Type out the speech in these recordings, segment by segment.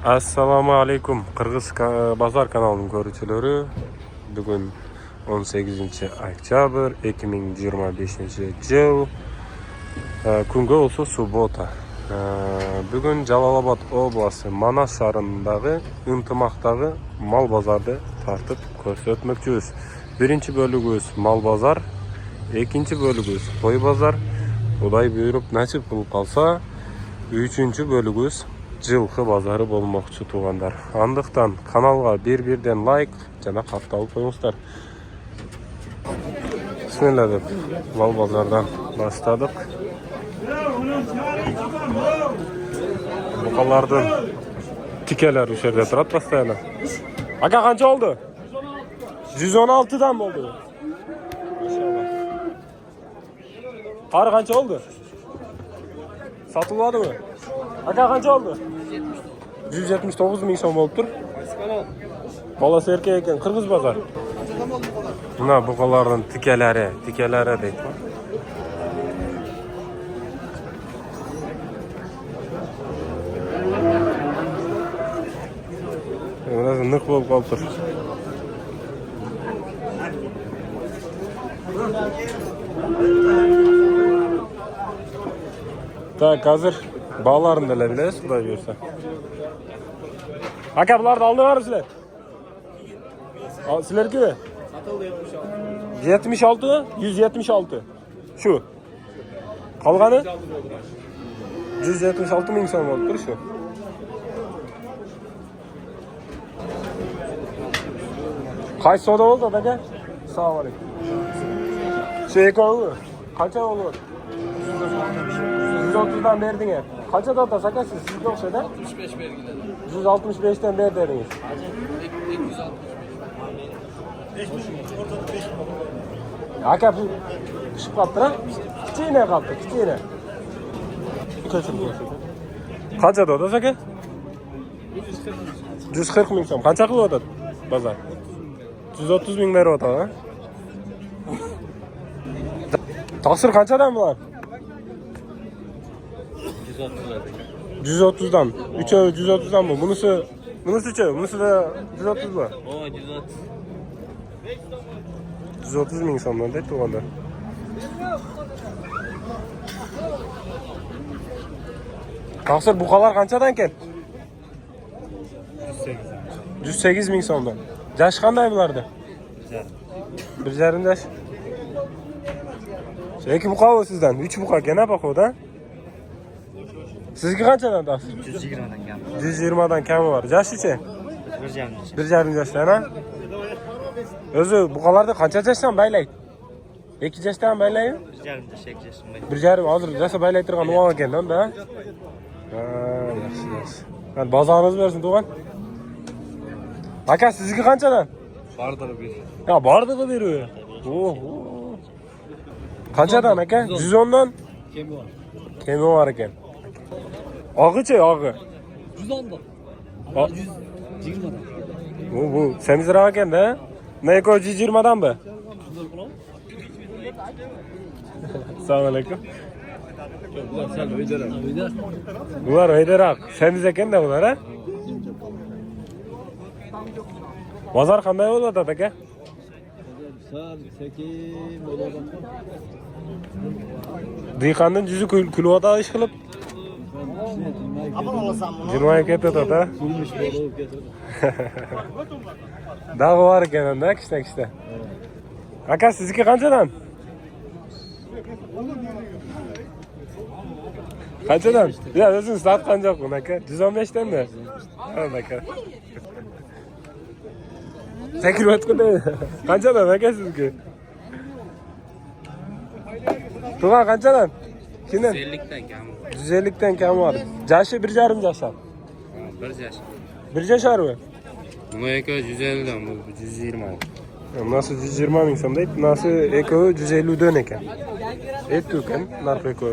Assalomu alaykum. Qirg'iz bozor kanalining ko'ruvchilari. Bugun 18-oktyabr 2025-yil. Kunga olsa subota. Bugun Jalolobod oblasti Manas shahrindagi Intimoqdagi mol bozorda tartib ko'rsatmoqchimiz. Birinchi bölümümüz mal bozor, ikinci bölümümüz qo'y bozor. Xudoy buyurib nasib qilib qolsa, üçüncü bölümümüz жылқы базары болмақшы туғандар. Андықтан каналға бір-бірден лайк жана қапталып қойыңыздар. Бисмилла деп мал базардан бастадық. Бұқалардың тикелер үш жерде тұрады постоянно. Ака қанша oldu? 116'dan болды. Қар қанша oldu? Satılmadı mı? Aka kaça oldu? 179 bin som oldu. Balası erkek eken Kırgız pazar. Buna bukaların tikeleri deydi. Biraz nık bolup kalıp tur. Tak hazır. Bağlarını da biliriz, Xudoy buyursa. Aka bularni aldinglarmi sizlar? Sizlarki? Satıldı 76. 76? 176. Şu. Qolgani? 176 ming so'm bo'lib tur shu. Qaysi savdo bo'ldi aka? Assalomu alaykum. Shu ekovi qancha bo'ldi? 130'dan verdin ya. Kaça da atasa siz yoksa da? 65 vergiler. 165'ten ver dediniz. 260. Aka bu kışıp kaptı ha? Kiçiğine kaptı, kiçiğine. Kaça da atasa ki? 140 bin som. Kaça kılı odat? Bazar. 130 bin ver odat ha? Taksir kaçadan mı var? 130'dan. 3 ev 130'dan mı? Bunusu 3 ev. Bunusu da 130 mu? O 130. 130 bin somdan değil mi onda? Taksir bukalar kançadan ken? 108 bin somdan. Yaş kanday bulardı? 1,5 yaş. İki buka o sizden. 3 buka gene bak o da. Sizki kaçadan da? 120'dan kam. 120'dan kamı var. Yaş içe? 1,5 yaştan ha? Özü bukalarda kaça yaştan baylaydı? 2 yaştan baylaydı? 1,5 yaştan baylaydı. 1,5 hazır yaşta baylaytırgan oğan eken da? Ha, yaxşı. Yani bazarınız versin Doğan. Aka sizki kaçadan? Bardığı bir. Ya bardığı veriyor. Kaçadan aka? 110'dan? Kemi var. Kemi var eken. Ağı ağı. 110'dan. 120'dan. Bu semizir ağı eken de. Ne ko 120'dan mı? Selamun aleyküm. Bunlar Heyderak. Semiz eken de bunlar ha? Bazar kanday oladı aka? Dıykanın yüzü külüvada iş kılıp 20'ya ketedi da. Dağı var eken da kişte. Aka sizki kançadan? Kançadan? Ya özün saat kanca okun aka? 115'ten mi? Tamam aka. Sen kilometre değil. Kançadan aka sizki? Tuğan kançadan? Kimden? 150'den kam. 150'den kam var. Yaşı 1,5 yaşar. 1 yaş. 1 yaşar mı? Bu eko 150'den bu 120. Nasıl 120 bin som deyip, nasıl eko 150'den eken. Et tüken, narx eko.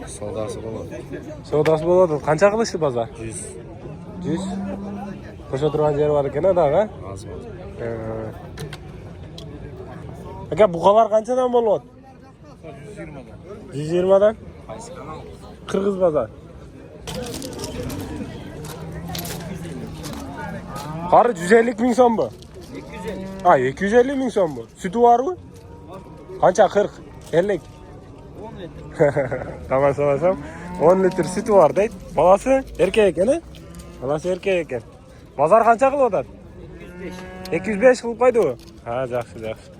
Sodası boladı. Sodası boladı. Kança kılıçtı bazar? 100. 100? Koşa durgan yer var eken ha dağı? Az var. Aka bukalar kançadan bolup? 120'dan. 120'dan? Kırgız pazar. Qarı 150 ming so'm bu. 250. Ha 250 ming so'm bu. Sütü var mı? Qancha 40? 50? 10 litre. Tamam so'rasam 10 litr sütü var deydi. Balası erkek ekan, balası erkek ekan. Bozor qancha qilyapti? 205. 205 qilib qo'ydi u. Ha, yaxshi, yaxshi.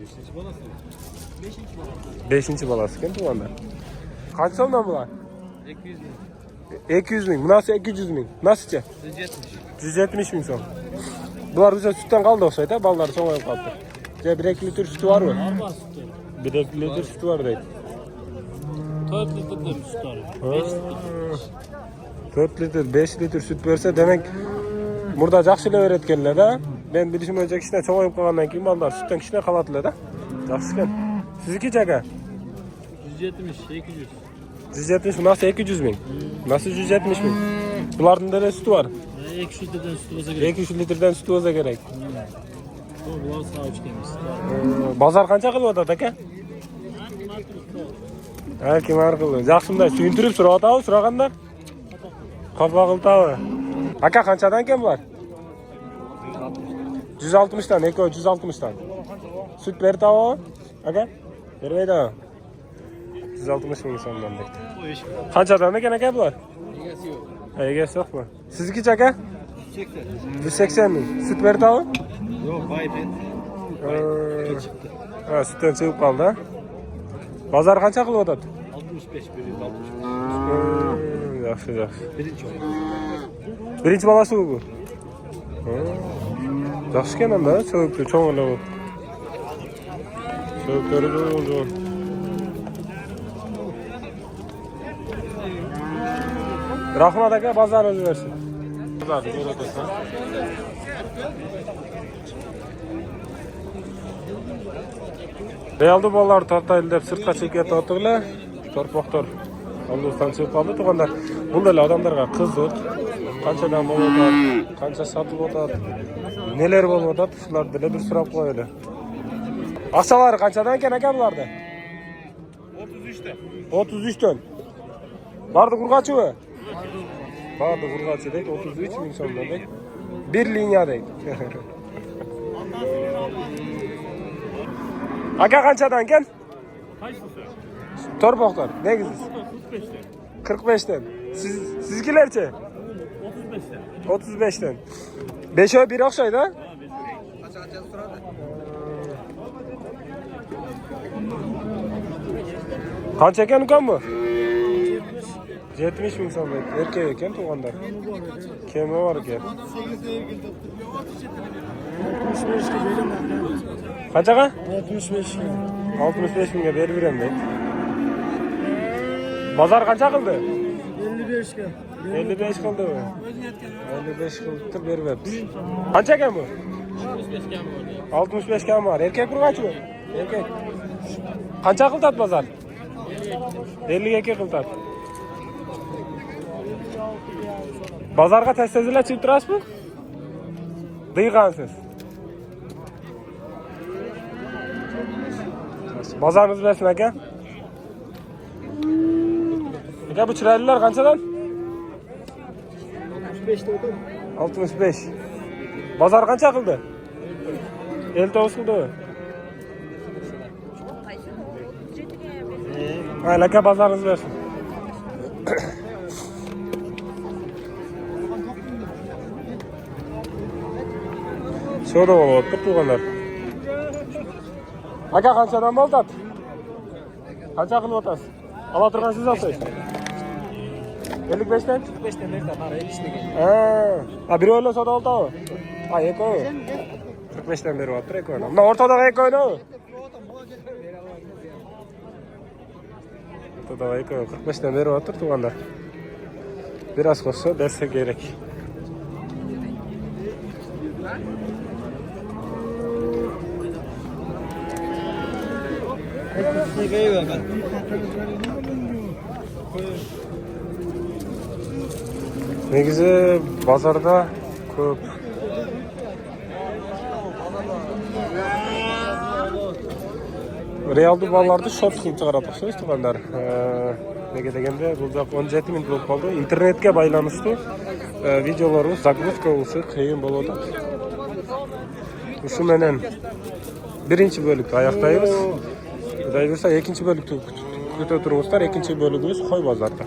5. balası. 5-chi balasi ekan tug'anda. Qancha so'mdan bular? 200 bin. 200 ming. Bunasi 200 ming. Bunasicha? 170. 170 ming so'm. Bular bize sütten qaldi o'xshaydi, ballar so'ng'ayib qoldi. 1-2 litr sütü var mı? Var sütü. 1-2 litr sütü var deydi. 4 litre süt var. 5 litre. 4 litr, 5 litr süt verse demek burada жақшылап öğretkenler da. Ben bilişim önce kişine çoğayıp kalgandan keyin ballar sütten kişine kalattılar da. Жақсы ekan. Sizniki çaka? 170, 200. 170, nasıl 200 ming? Nasıl 170 ming? Bularning da sütü var. 200 litreden süt olsa gerek. 200 litrden sütü olsa gerek. Bular sağ uç gelmiş. Bazar qancha qilyapti aka? Ha, kim arqılı. Жақсымda suyuntirib so'rayotadi, so'raganda. Qapa qiltadi. Aka qanchadan ekan bular? 160'dan, eko 160'dan. Süt berdi o? Aka? Bermaydi. 160 ming so'mdan deydi. Qanchadan ekan aka bular? Egasi yok. Ha, egasi yo'qmi? Sizniki aka? 180. 180 ming. Süt berdi o? Yok, vay be. Çıktı. Ha, sütdan chiqib qoldi. Bozor qancha qilyapti? 65 biri 60. Yaxshi, yaxshi. Birinci oyun. Birinchi balasi bu. Yaxshi ekan ham-da, so'yibdi, cho'ng'ilib. So'yiklari bo'ldi. Rahmat aka, bozor o'zi bersin. Bozor o'tasan. Realda bolalar tortaylı deb sirtqa chekib o'tirdilar. Torpoqtor Allohdan chiqib qoldi tug'anlar. Bunday odamlarga qiziq. Qanchadan bo'lyapti, qancha sotib o'tadi, neler bo'lyapti, shularni bir so'rab qo'yaylik. Aqchalari qanchadan ekan aka bularda? 33 'te. 33 ton. Bardi qurg'achimi? Bardi qurg'achi deydi, 33 ming so'mdan deydi. Bir liniya deydi. Aka qanchadan ekan? Kaçlısı? Torpoqtor. Negiz? 45 'te. 45'ten. Sizgilerçi? 35 'te. 35'ten. 5 oy 1 o'xshaydi, ha? Qancha ekan ukam bu? 70 ming so'm deydi. Erkak ekan tug'anlar. Kemi bor ekan. Qanchaga? 65 'ga. 65 mingga berib beraman deydi. Bozor qancha qildi? 55 'ga. 55 qildi u. 55 qildi beryapti. Qancha ekan bu? 65 kam bor. Erkak urg'achmi? Erkak. Qancha qildi bozor? 52 qildi. Bozorga tez-tezlar chiqib turasizmi? Deygansiz. Bozorimiz bersin aka. Aka bu chiroylilar qanchadan? 65 'te o'tdi. 65. Bozor qancha qildi? 59 qildi. Mayli aka, bozoringiz bersin. Savdo bo'lyapti tug'anlar. Aka qanchadan bo'ldi? Qancha qilib o'tasiz? Ola turgansiz olsangiz. 55'ten? 45'te nerede? Bana 50 'te geldi. Ha, bir öyle soda oldu o. Ha, eko. 45'ten beri var, eko. Bundan ortada eko ne o? Ortada eko, 45'ten beri var, tuganda. Biraz koşsa derse gerek. Negizi bozorda ko'p realda bolalarni short qilib chiqaradi o'xshaysiz tug'anlar. Nega deganda bu 17 minut bo'lib qoldi. Internetga baylanishdi. videolarımız загрузка olsa qiyin bo'ladi. Shu menen birinchi bölükte ayaktayız. Xudoy bersa ikkinchi bölükte kütüp turibsizlar. Ikkinchi bölügümüz Qo'y bozorda.